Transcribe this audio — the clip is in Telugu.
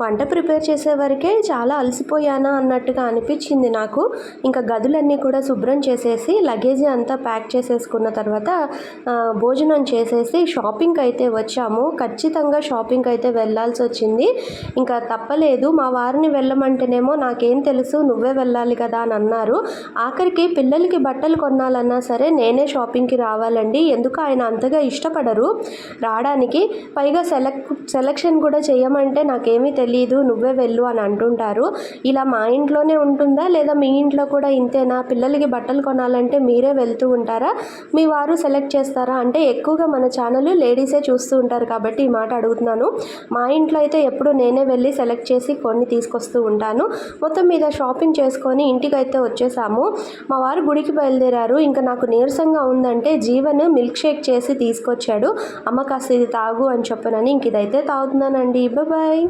వంట ప్రిపేర్ చేసేవరకే చాలా అలసిపోయానా అన్నట్టుగా అనిపించింది నాకు. ఇంకా గదులన్నీ కూడా శుభ్రం చేసేసి లగేజ్ అంతా ప్యాక్ చేసేసుకున్న తర్వాత భోజనం చేసేసి షాపింగ్కి అయితే వచ్చాము. ఖచ్చితంగా షాపింగ్కి అయితే వెళ్ళాల్సి వచ్చింది. ఇంకా తప్పలేదు. మా వారిని వెళ్ళమంటేనేమో నాకేం తెలుసు, నువ్వే వెళ్ళాలి కదా అని అన్నారు. ఆఖరికి పిల్లలకి బట్టలు కొనాలన్నా సరే నేనే షాపింగ్కి రావాలండి. ఎందుకు ఆయన అంతగా ఇష్టపడరు రావడానికి. పైగా సెలక్షన్ కూడా చేయమంటే నాకేమీ తెలియదు, నువ్వే వెళ్ళు అని అంటుంటారు. ఇలా మా ఇంట్లోనే ఉంటుందా లేదా మీ ఇంట్లో కూడా ఇంతేనా? పిల్లలకి బట్టలు కొనాలంటే మీరే వెళ్తూ ఉంటారా, మీ వారు సెలెక్ట్ చేస్తారా అంటే ఎక్కువగా మన ఛానల్ లేడీసే చూస్తూ ఉంటారు కాబట్టి ఈ మాట అడుగుతున్నాను. మా ఇంట్లో అయితే ఎప్పుడు నేనే వెళ్ళి సెలెక్ట్ చేసి కొన్ని తీసుకొస్తూ ఉంటాను. మొత్తం మీద షాపింగ్ చేసుకొని ఇంటికి అయితే వచ్చేసాము. మా వారు గుడికి బయలుదేరారు. ఇంకా నాకు నీరసంగా ఉందంటే జీవన్ మిల్క్ షేక్ చేసి తీసుకొచ్చాడు. అమ్మ కాస్త ఇది తాగు అని చెప్పనని ఇంక ఇదైతే తాగుతున్నానండి. బాయ్.